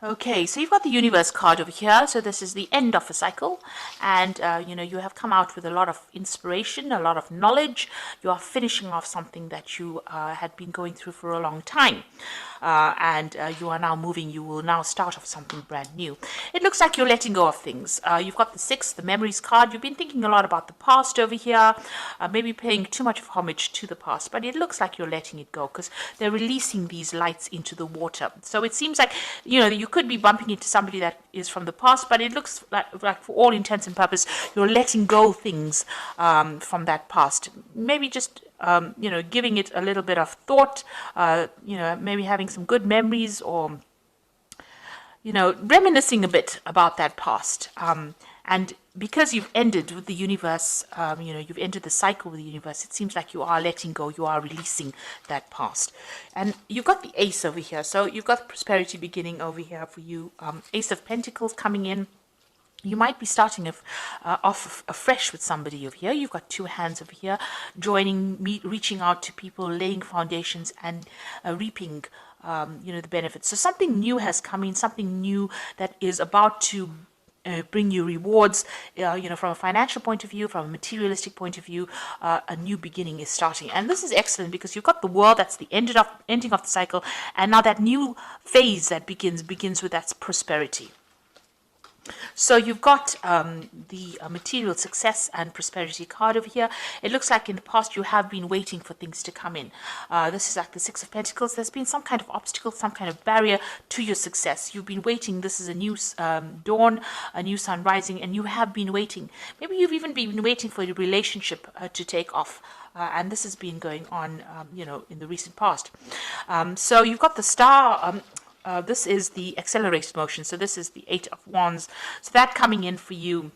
Okay, so you've got the universe card over here. So this is the end of a cycle, and you have come out with a lot of inspiration, a lot of knowledge. You are finishing off something that you had been going through for a long time, and you are now moving. You will now start off something brand new. It looks like you're letting go of things. You've got the six, the memories card. You've been thinking a lot about the past over here, maybe paying too much of homage to the past, but it looks like you're letting it go because they're releasing these lights into the water. So it seems like you could be bumping into somebody that is from the past, but it looks like for all intents and purposes, you're letting go things from that past. Maybe just giving it a little bit of thought. Maybe having some good memories, or reminiscing a bit about that past. And because you've ended with the universe, you've entered the cycle with the universe, it seems like you are letting go, you are releasing that past. And you've got the ace over here. So you've got prosperity beginning over here for you. Ace of Pentacles coming in. You might be starting off afresh with somebody over here. You've got two hands over here, reaching out to people, laying foundations, and reaping the benefits. So something new has come in, something new that is about to bring you rewards, from a financial point of view, from a materialistic point of view. A new beginning is starting, and this is excellent because you've got the world, that's the ending of the cycle, and now that new phase that begins with that prosperity. So you've got the material success and prosperity card over here. It looks like in the past you have been waiting for things to come in. This is like the Six of Pentacles. There's been some kind of obstacle, some kind of barrier to your success. You've been waiting. This is a new dawn, a new sun rising, and you have been waiting. Maybe you've even been waiting for your relationship to take off. And this has been going on, in the recent past. So you've got the star. This is the accelerated motion. So this is the Eight of Wands. So that coming in for you,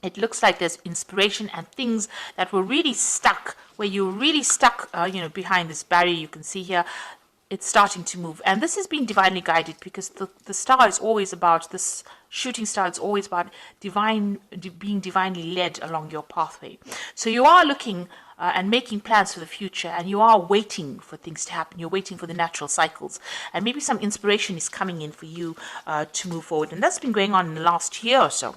it looks like there's inspiration and things that were really stuck, where you're really stuck, behind this barrier you can see here. It's starting to move. And this has been divinely guided because the star is always about, this shooting star is always about being divinely led along your pathway. So you are looking and making plans for the future, and you are waiting for things to happen. You're waiting for the natural cycles, and maybe some inspiration is coming in for you to move forward, and that's been going on in the last year or so.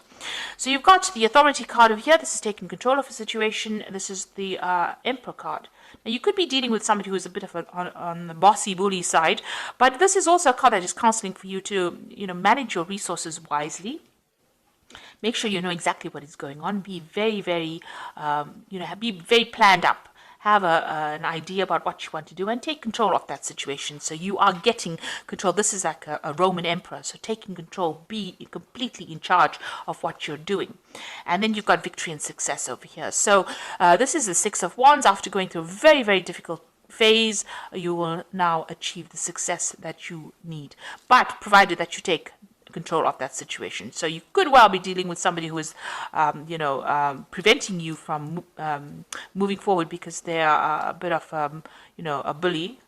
So you've got the authority card over here. This is taking control of a situation. This is the Emperor card. Now you could be dealing with somebody who is a bit of on the bossy bully side, but this is also a card that is counseling for you to manage your resources wisely. Make sure you know exactly what is going on. Be very, very, be very planned up. Have an idea about what you want to do and take control of that situation. So you are getting control. This is like a Roman emperor. So taking control, be completely in charge of what you're doing. And then you've got victory and success over here. So this is the Six of Wands. After going through a very, very difficult phase, you will now achieve the success that you need. But provided that you take control of that situation. So you could well be dealing with somebody who is, preventing you from moving forward because they are a bit of, a bully,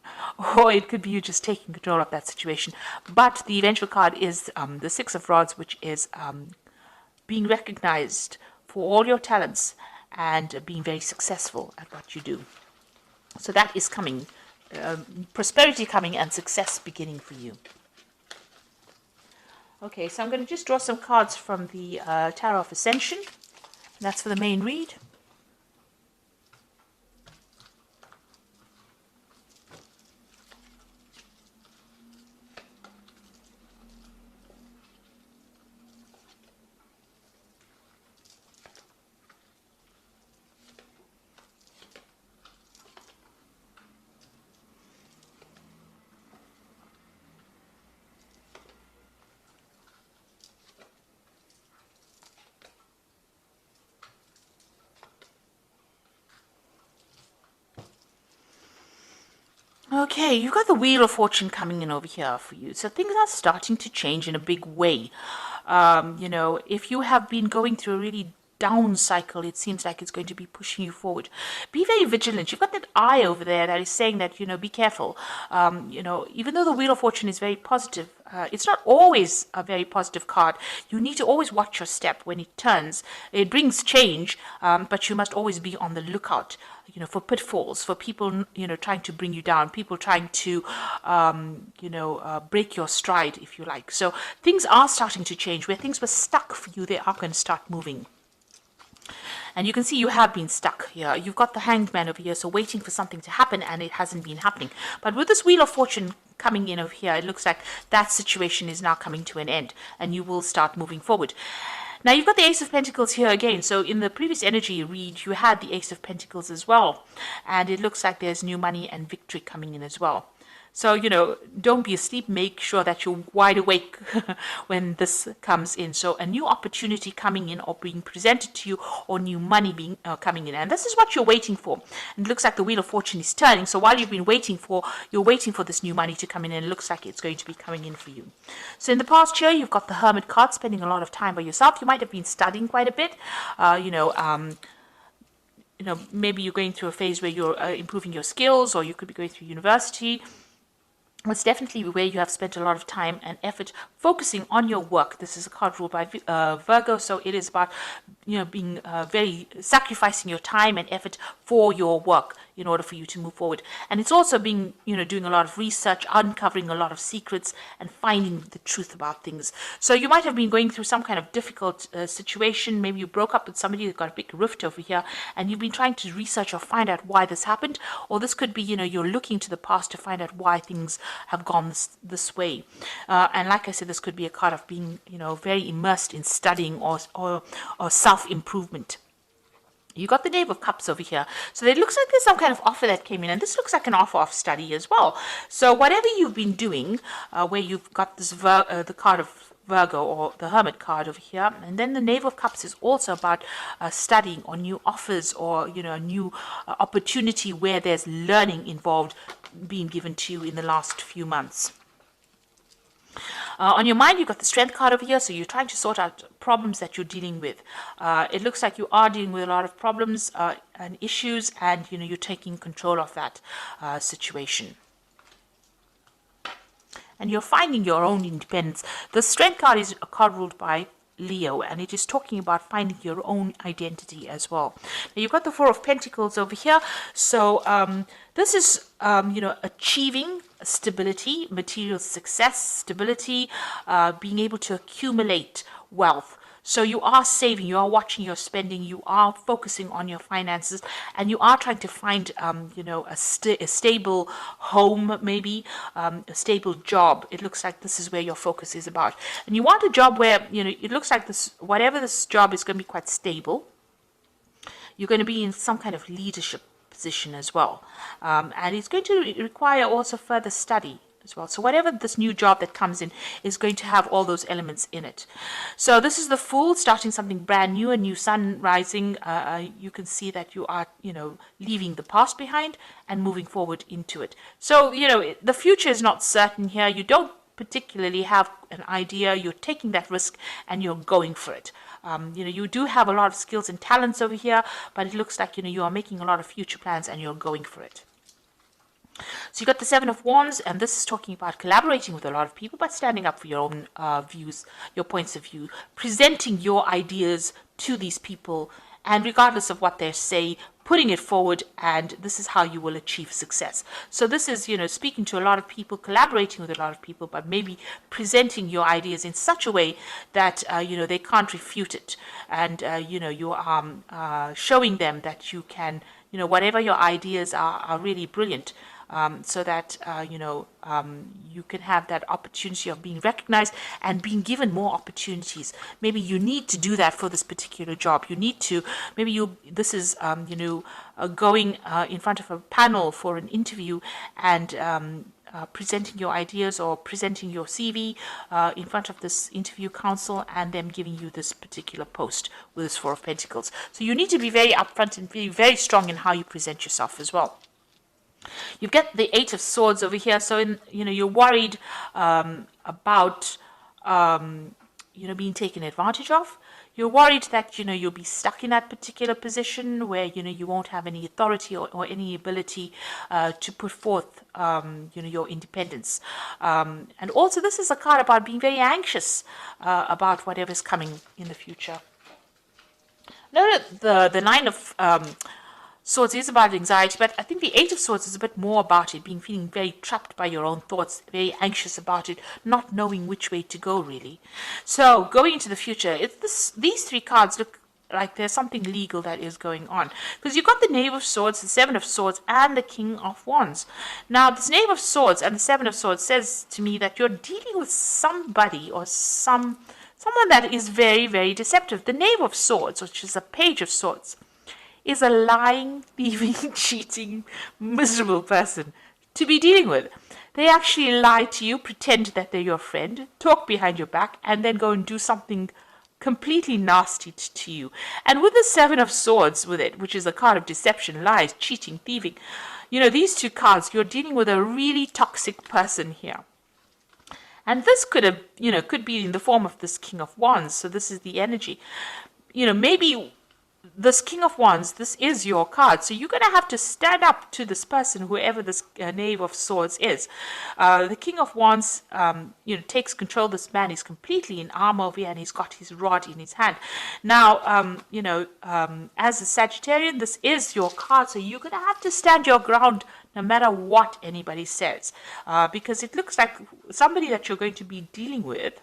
or it could be you just taking control of that situation. But the eventual card is the Six of Rods, which is being recognized for all your talents and being very successful at what you do. So that is coming, prosperity coming and success beginning for you. Okay, so I'm going to just draw some cards from the Tarot of Ascension. And that's for the main read. Okay, you've got the Wheel of Fortune coming in over here for you. So things are starting to change in a big way. If you have been going through a really down cycle, it seems like it's going to be pushing you forward. Be very vigilant. You've got that eye over there that is saying that, be careful. Even though the Wheel of Fortune is very positive, it's not always a very positive card. You need to always watch your step when it turns. It brings change, but you must always be on the lookout, for pitfalls, for people, trying to bring you down, people trying to, break your stride, if you like. So things are starting to change. Where things were stuck for you, they are going to start moving. And you can see you have been stuck here. You've got the Hanged Man over here, so waiting for something to happen, and it hasn't been happening. But with this Wheel of Fortune coming in over here, it looks like that situation is now coming to an end, and you will start moving forward. Now, you've got the Ace of Pentacles here again. So in the previous energy read, you had the Ace of Pentacles as well. And it looks like there's new money and victory coming in as well. So, don't be asleep. Make sure that you're wide awake when this comes in. So a new opportunity coming in or being presented to you, or new money being coming in. And this is what you're waiting for. And it looks like the Wheel of Fortune is turning. So while you've been you're waiting for this new money to come in, and it looks like it's going to be coming in for you. So in the past year, you've got the Hermit card, spending a lot of time by yourself. You might have been studying quite a bit, maybe you're going through a phase where you're improving your skills, or you could be going through university. It's definitely where you have spent a lot of time and effort focusing on your work. This is a card ruled by Virgo, so it is about being sacrificing your time and effort for your work in order for you to move forward. And it's also being doing a lot of research, uncovering a lot of secrets, and finding the truth about things. So you might have been going through some kind of difficult situation. Maybe you broke up with somebody, you've got a big rift over here, and you've been trying to research or find out why this happened. Or this could be you're looking to the past to find out why things have gone this way. And like I said, this could be a card of being very immersed in studying or self-improvement. You got the Knave of Cups over here. So it looks like there's some kind of offer that came in, and this looks like an offer of study as well. So whatever you've been doing, where you've got this the card of Virgo, or the Hermit card over here, and then the Knave of Cups is also about studying, or new offers, or a new opportunity where there's learning involved being given to you in the last few months. On your mind, you've got the Strength card over here, so you're trying to sort out problems that you're dealing with. It looks like you are dealing with a lot of problems and issues, and you're taking control of that situation. And you're finding your own independence. The Strength card is a card ruled by Leo, and it is talking about finding your own identity as well. Now, you've got the Four of Pentacles over here, so this is achieving stability, material success, stability, being able to accumulate wealth. So you are saving, you are watching your spending, you are focusing on your finances, and you are trying to find, a stable home, maybe a stable job. It looks like this is where your focus is about. And you want a job where, it looks like whatever this job is going to be quite stable. You're going to be in some kind of leadership position as well. And it's going to require also further study as well. So whatever this new job that comes in is going to have all those elements in it. So this is the Fool, starting something brand new, a new sun rising. You can see that you are, leaving the past behind and moving forward into it. So, the future is not certain here. You don't particularly have an idea. You're taking that risk and you're going for it. You do have a lot of skills and talents over here, but it looks like, you are making a lot of future plans and you're going for it. So you got the Seven of Wands, and this is talking about collaborating with a lot of people, but standing up for your own views, your points of view, presenting your ideas to these people, and regardless of what they say, putting it forward, and this is how you will achieve success. So this is, speaking to a lot of people, collaborating with a lot of people, but maybe presenting your ideas in such a way that, they can't refute it. And, you are showing them that you can, whatever your ideas are really brilliant. So that, you can have that opportunity of being recognized and being given more opportunities. Maybe you need to do that for this particular job. You need to, this is, going in front of a panel for an interview and presenting your ideas or presenting your CV in front of this interview council, and them giving you this particular post with this Four of Pentacles. So you need to be very upfront and be very strong in how you present yourself as well. You get the Eight of Swords over here, so you're worried about being taken advantage of. You're worried that, you'll be stuck in that particular position where, you won't have any authority or any ability to put forth, your independence. And also, this is a card about being very anxious about whatever's coming in the future. No, the Nine of Swords is about anxiety, but I think the Eight of Swords is a bit more about it, feeling very trapped by your own thoughts, very anxious about it, not knowing which way to go, really. So, going into the future, these three cards look like there's something legal that is going on. Because you've got the Knave of Swords, the Seven of Swords, and the King of Wands. Now, this Knave of Swords and the Seven of Swords says to me that you're dealing with somebody or someone that is very, very deceptive. The Knave of Swords, which is a Page of Swords, is a lying, thieving, cheating, miserable person to be dealing with. They actually lie to you, pretend that they're your friend, talk behind your back, and then go and do something completely nasty to you. And with the Seven of Swords with it, which is a card of deception, lies, cheating, thieving, these two cards, you're dealing with a really toxic person here. And this could be in the form of this King of Wands. So this is the energy. Maybe this King of Wands, this is your card. So you're going to have to stand up to this person, whoever this Knave of Swords is. The King of Wands, takes control. This man is completely in armor over here, and he's got his rod in his hand. Now, as a Sagittarian, this is your card. So you're going to have to stand your ground no matter what anybody says. Because it looks like somebody that you're going to be dealing with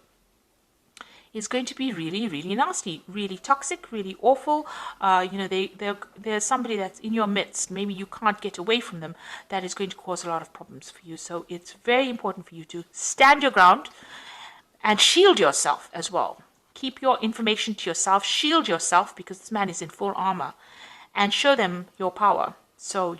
is going to be really, really nasty, really toxic, really awful. There's somebody that's in your midst. Maybe you can't get away from them. That is going to cause a lot of problems for you. So it's very important for you to stand your ground and shield yourself as well. Keep your information to yourself. Shield yourself, because this man is in full armor, and show them your power. So,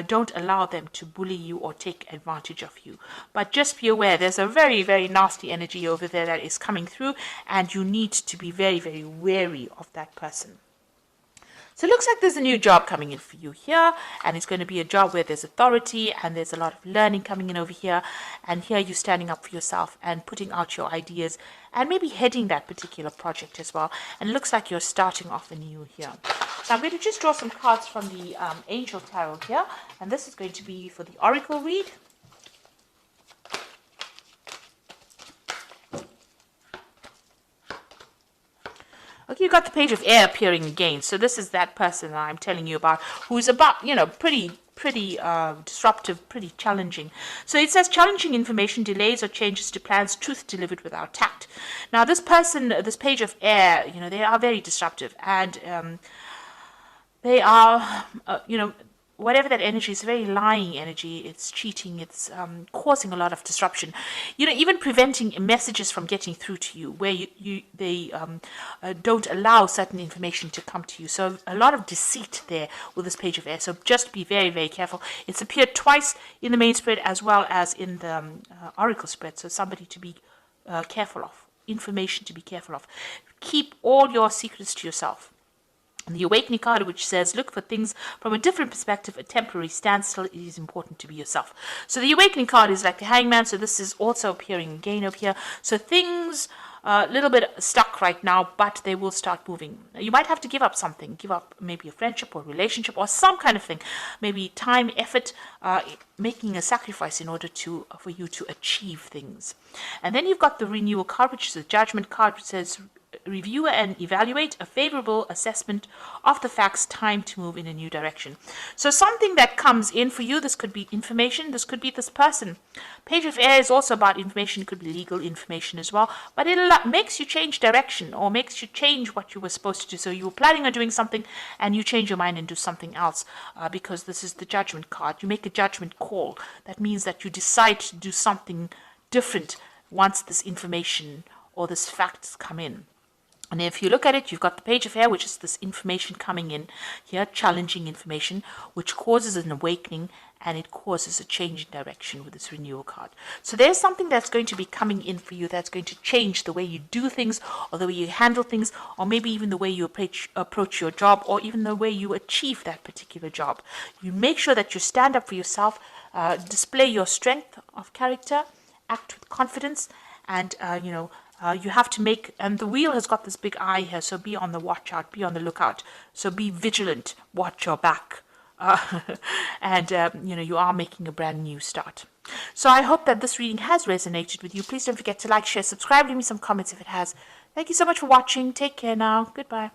don't allow them to bully you or take advantage of you. But just be aware, there's a very, very nasty energy over there that is coming through, and you need to be very, very wary of that person. So it looks like there's a new job coming in for you here, and it's going to be a job where there's authority and there's a lot of learning coming in over here. And here you're standing up for yourself and putting out your ideas and maybe heading that particular project as well. And it looks like you're starting off anew here. So I'm going to just draw some cards from the Angel Tarot here, and this is going to be for the Oracle read. Okay, you got the Page of Air appearing again. So this is that person that I'm telling you about, who's about, pretty disruptive, pretty challenging. So it says challenging information, delays or changes to plans, truth delivered without tact. Now this person, this Page of Air, they are very disruptive, and they are, whatever that energy is, very lying energy. It's cheating. It's causing a lot of disruption. Even preventing messages from getting through to you, where they don't allow certain information to come to you. So a lot of deceit there with this Page of Air. So just be very, very careful. It's appeared twice in the main spread as well as in the Oracle spread. So somebody to be careful of. Information to be careful of. Keep all your secrets to yourself. The Awakening card, which says, look for things from a different perspective, a temporary standstill. It is important to be yourself. So the Awakening card is like the Hangman. So this is also appearing again over here. So things a little bit stuck right now, but they will start moving. You might have to give up something. Give up maybe a friendship or relationship or some kind of thing. Maybe time, effort, making a sacrifice in order for you to achieve things. And then you've got the Renewal card, which is a Judgment card, which says, review and evaluate a favorable assessment of the facts, time to move in a new direction. So something that comes in for you, this could be information, this could be this person. Page of Air is also about information, it could be legal information as well, but it makes you change direction or makes you change what you were supposed to do. So you were planning on doing something and you change your mind and do something else because this is the Judgment card. You make a judgment call. That means that you decide to do something different once this information or this facts come in. And if you look at it, you've got the Page of Air, which is this information coming in here, challenging information, which causes an awakening and it causes a change in direction with this Renewal card. So there's something that's going to be coming in for you that's going to change the way you do things or the way you handle things or maybe even the way you approach your job or even the way you achieve that particular job. You make sure that you stand up for yourself, display your strength of character, act with confidence, and You have to make, and the wheel has got this big eye here, so be on the watch out, be on the lookout. So be vigilant, watch your back. And, you are making a brand new start. So I hope that this reading has resonated with you. Please don't forget to like, share, subscribe, leave me some comments if it has. Thank you so much for watching. Take care now. Goodbye.